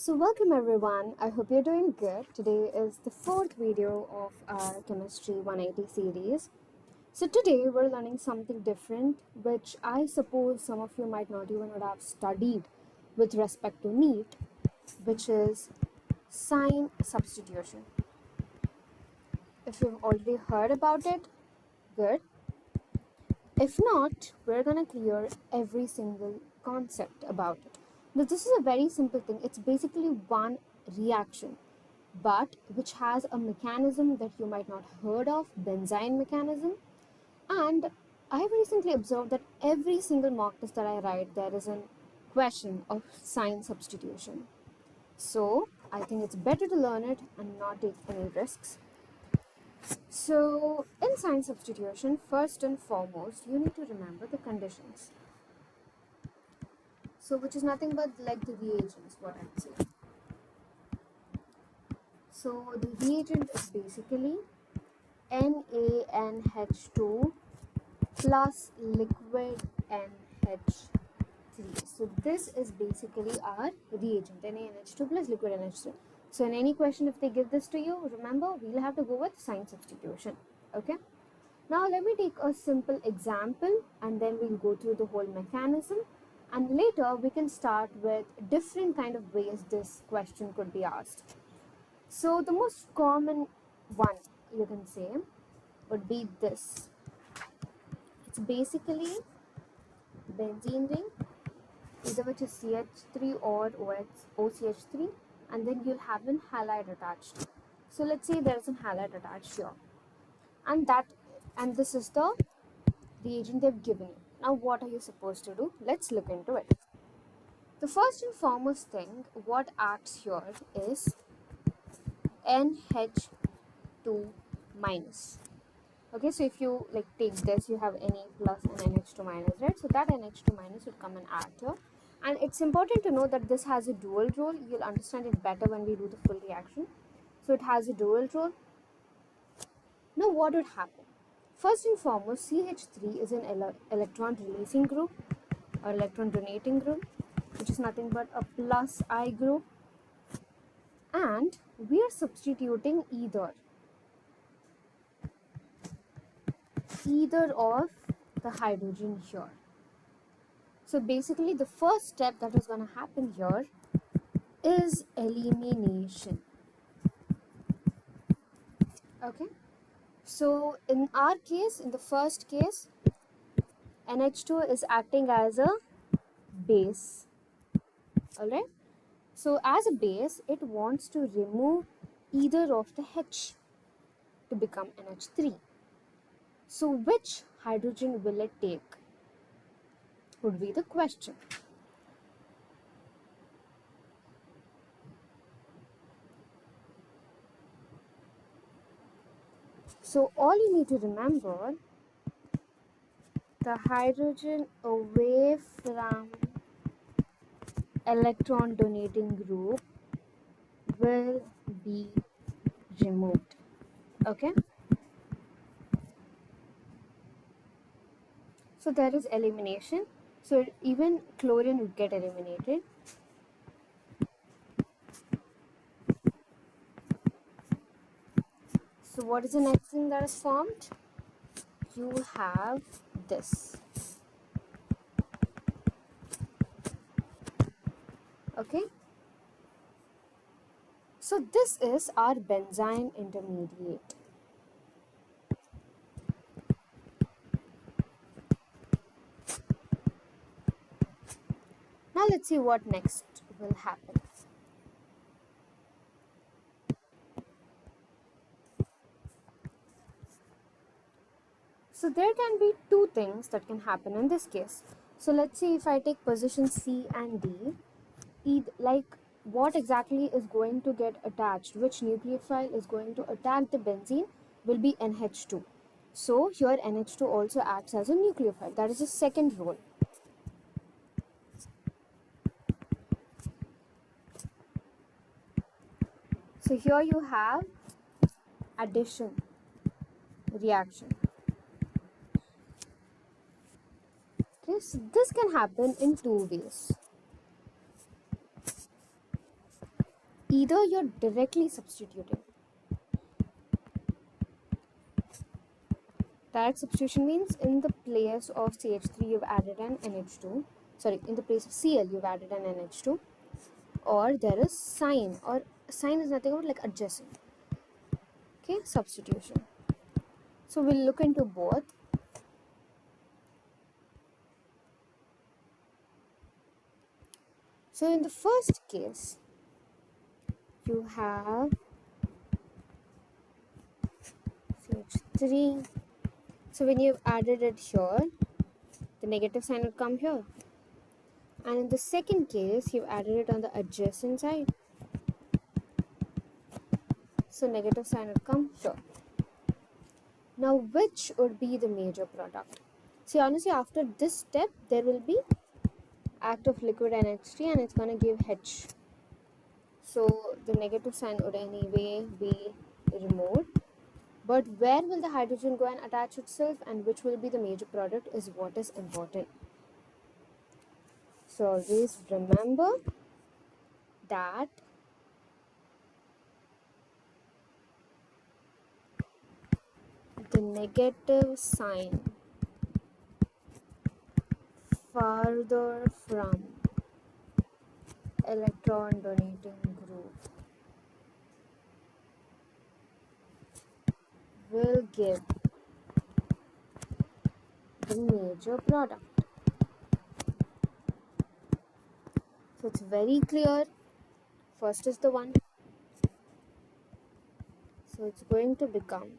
So welcome everyone, I hope you're doing good. Today is the fourth video of our Chemistry 180 series. So today we're learning something different, which I suppose some of you might not even would have studied with respect to NEET, which is sign substitution. If you've already heard about it, good. If not, we're gonna clear every single concept about it. Now, this is a very simple thing. It's basically one reaction, but which has a mechanism that you might not heard of, Benzyne mechanism. And I've recently observed that every single mock test that I write, there is a question of sign substitution. So I think it's better to learn it and not take any risks. So, in sign substitution, first and foremost, you need to remember the conditions. So, which is nothing but like the reagents, what I'm saying. So, the reagent is basically NaNH2 plus liquid NH3. So, this is basically our reagent, NaNH2 plus liquid NH3. So in any question, if they give this to you, remember, we'll have to go with sign substitution. Okay. Now let me take a simple example and then we'll go through the whole mechanism. And later we can start with different kind of ways this question could be asked. So the most common one, you can say, would be this. It's basically benzene ring, either which is CH3 or OCH3. And then you'll have an halide attached. So let's say there is an halide attached here, and this is the reagent they've given you. Now what are you supposed to do? Let's look into it. The first and foremost thing what acts here is NH2 minus. Okay, so if you like take this, you have Na plus and NH2 minus, right? So that NH2 minus would come and add here. And it's important to know that this has a dual role. You'll understand it better when we do the full reaction. So it has a dual role. Now what would happen? First and foremost, CH3 is an electron releasing group or electron donating group, which is nothing but a plus I group. And we are substituting either of the hydrogen here. So basically the first step that is going to happen here is elimination. Okay. So in our case, in the first case, NH2 is acting as a base. Alright. So as a base, it wants to remove either of the H to become NH3. So which hydrogen will it take? Would be the question. So all you need to remember, the hydrogen away from electron donating group will be removed. Okay. So there is elimination. So even chlorine would get eliminated. So what is the next thing that is formed? You have this. Okay. So this is our benzyne intermediate. Now let's see what next will happen. So there can be two things that can happen in this case. So let's see, if I take position C and D, like what exactly is going to get attached, which nucleophile is going to attack the benzene will be NH2. So here NH2 also acts as a nucleophile. That is the second role. So here you have addition reaction. Okay, so this can happen in two ways. either you're directly substituting. Direct substitution means in the place of CH3 you've added an NH2. Sorry, in the place of Cl you've added an NH2. Or there is sine, or sine is nothing but like adjacent. Okay, substitution. So we'll look into both. So in the first case, you have CH3. So when you've added it here, the negative sign would come here. And in the second case, you've added it on the adjacent side. So negative sign would come here. Now which would be the major product? See, honestly, after this step, there will be act of liquid NH3 and it's going to give H. So the negative sign would anyway be removed. But where will the hydrogen go and attach itself and which will be the major product is what is important. So always remember that the negative sign further from electron donating group will give the major product. So it's very clear. First is the one. So it's going to become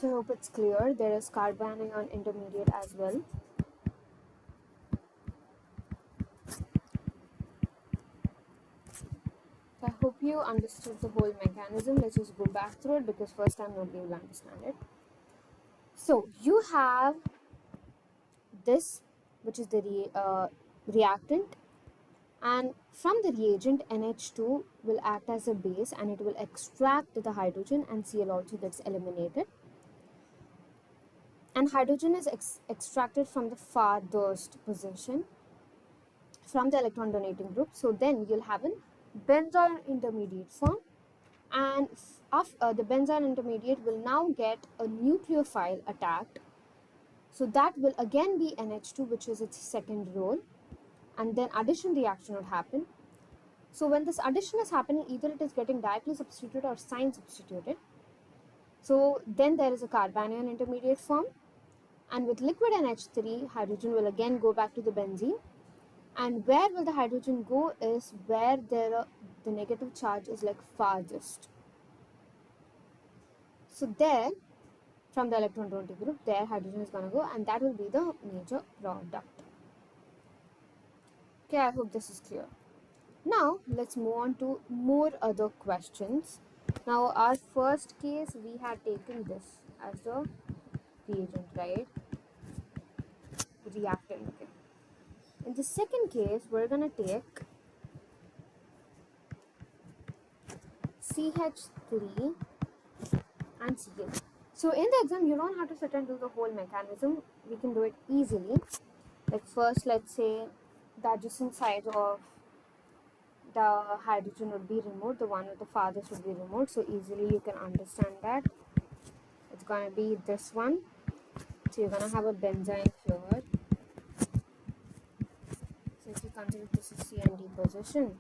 So I hope it's clear. There is carbanion intermediate as well. So I hope you understood the whole mechanism. Let's just go back through it because first time nobody will understand it. So you have this, which is the reactant, and from the reagent NH2 will act as a base and it will extract the hydrogen and Cl also gets eliminated. And hydrogen is extracted from the farthest position from the electron donating group. So then you'll have a benzyne intermediate form, and the benzyne intermediate will now get a nucleophile attacked. So that will again be NH2, which is its second role, and then addition reaction would happen. So when this addition is happening, either it is getting directly substituted or sine substituted. So then there is a carbanion intermediate form, and with liquid NH3, hydrogen will again go back to the benzene. And where will the hydrogen go is where the negative charge is like farthest. So there, from the electron donating group, there hydrogen is going to go, and that will be the major product. Okay, I hope this is clear. Now let's move on to more other questions. Now our first case, we had taken this as the reagent, right? Reactant. Okay. In the second case, we're gonna take CH3 and Cl. So in the exam, you don't have to sit and do the whole mechanism. We can do it easily. Like first, let's say the adjacent side of the hydrogen would be removed, the one with the farthest would be removed. So easily you can understand that. It's gonna be this one. So you're gonna have a benzyne here. So if you consider this is C and D position,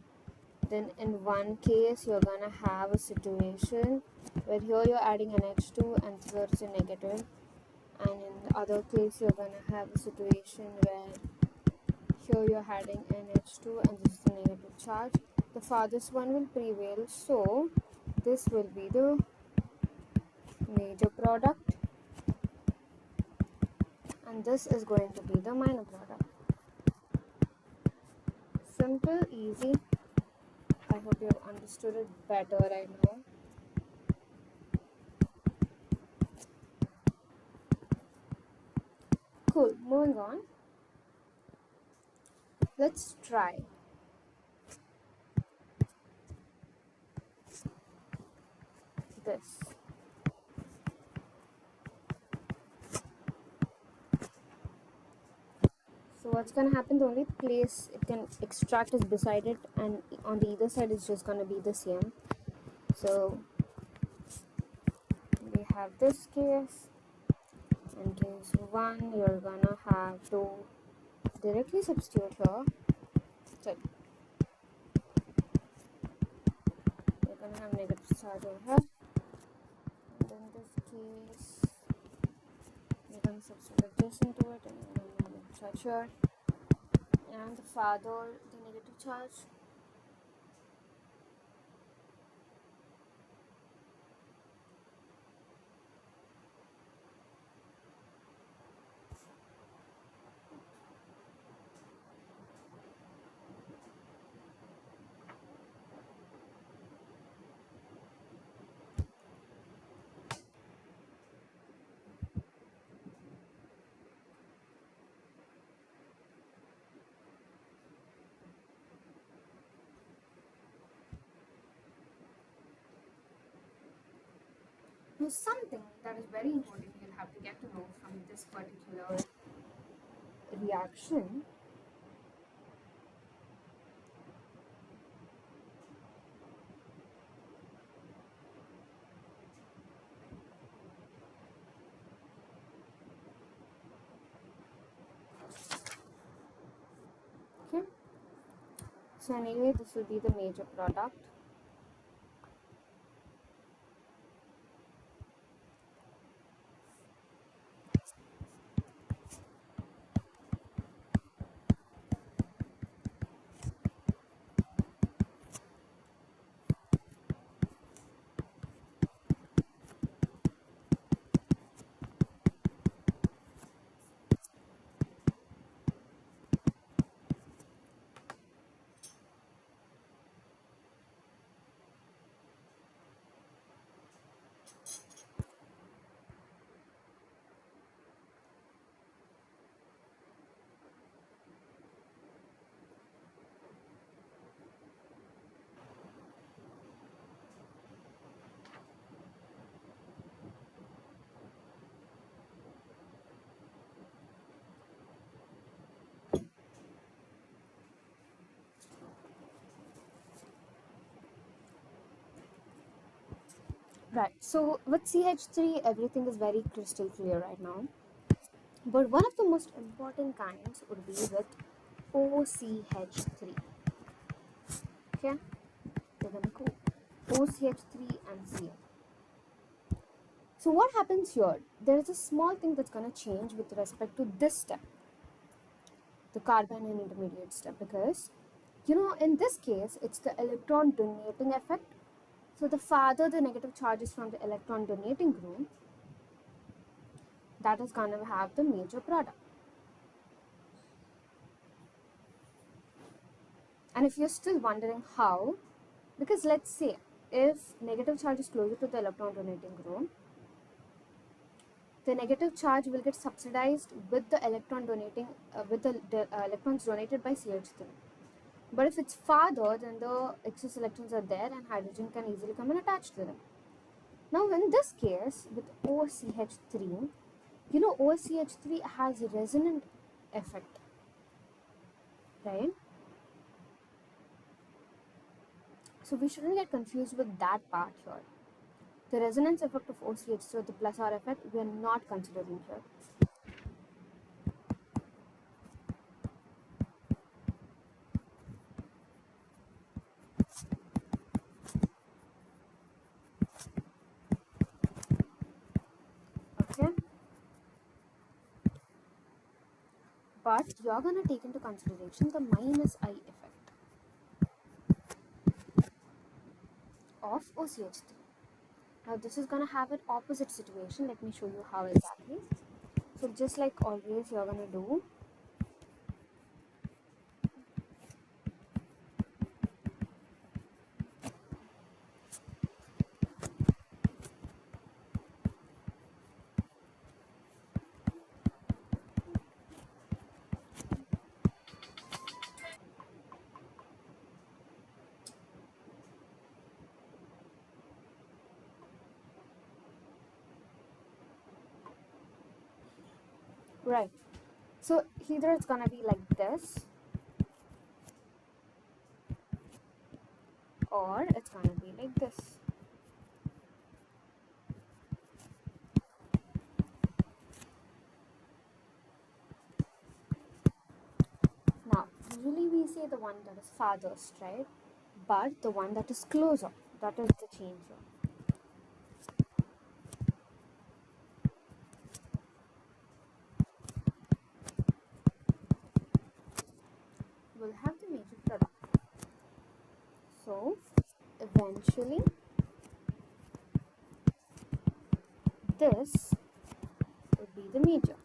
then in one case you're gonna have a situation where here you're adding an H2 and here it's a negative, and in the other case you're gonna have a situation where Here you're adding NH2 and this is the negative charge. The farthest one will prevail, so this will be the major product and this is going to be the minor product. Simple, easy. I hope you have understood it better right now. Cool, moving on. Let's try this. So what's going to happen, the only place it can extract is beside it and on the either side is just going to be the same. So we have this case. In case 1, you're going to have to directly substitute here. So you're going to have negative charge over here. And in this case, you're going to substitute this into it and you're going to have negative charge here. And the farther the negative charge. Now something that is very important you'll have to get to know from this particular reaction okay. So anyway, this will be the major product. Right, so with CH3 everything is very crystal clear right now, but one of the most important kinds would be with OCH3. Okay, they're gonna go OCH3 and Cl. So what happens here, there is a small thing that's gonna change with respect to this step, the carbon and intermediate step, because in this case it's the electron donating effect. So the farther the negative charge is from the electron donating group, that is going to have the major product. And if you're still wondering how, because let's say if negative charge is closer to the electron donating group, the negative charge will get subsidized with the electron donating electrons donated by CH3. But if it's farther, then the excess electrons are there and hydrogen can easily come and attach to them. Now in this case with OCH3, OCH3 has a resonant effect, right? So we shouldn't get confused with that part here. The resonance effect of OCH3, the plus R effect, we are not considering here. Okay. but you're going to take into consideration the minus I effect of OCH3. Now this is going to have an opposite situation. Let me show you how exactly. So just like always, you're going to do right. So either it's going to be like this, or it's going to be like this. Now, usually we say the one that is farthest, right? But the one that is closer, that is the changer. Will have the major product. So, eventually, this would be the major.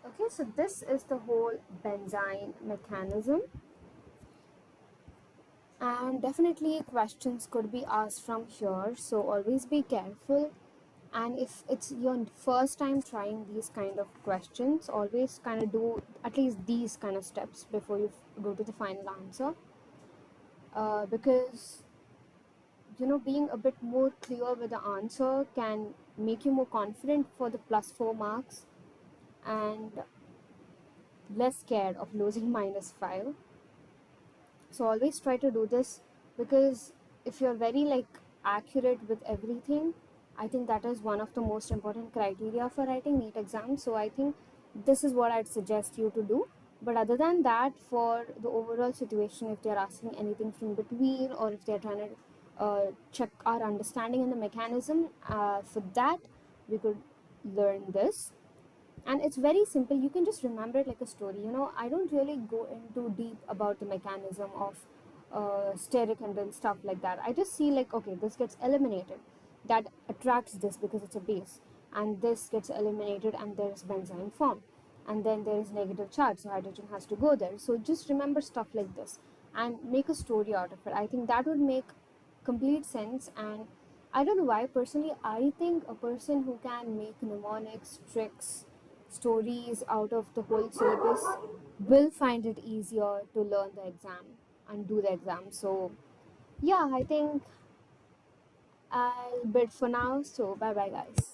Okay, so this is the whole benzyne mechanism, and definitely questions could be asked from here, so always be careful. And if it's your first time trying these kind of questions, always kind of do at least these kind of steps before you go to the final answer, because being a bit more clear with the answer can make you more confident for the +4 marks and less scared of losing -5. So always try to do this, because if you're very accurate with everything, I think that is one of the most important criteria for writing NEET exams. So I think this is what I'd suggest you to do. But other than that, for the overall situation, if they're asking anything from between, or if they're trying to check our understanding in the mechanism, for that we could learn this. And it's very simple. You can just remember it like a story. I don't really go into deep about the mechanism of steric and stuff like that. I just see okay, this gets eliminated, that attracts this because it's a base, and this gets eliminated and there's benzyne form, and then there is negative charge, so hydrogen has to go there. So just remember stuff like this and make a story out of it. I think that would make complete sense. And I don't know why, personally I think a person who can make mnemonics, tricks, stories out of the whole syllabus will find it easier to learn the exam and do the exam. So yeah, I think I'll bid for now. So bye bye guys.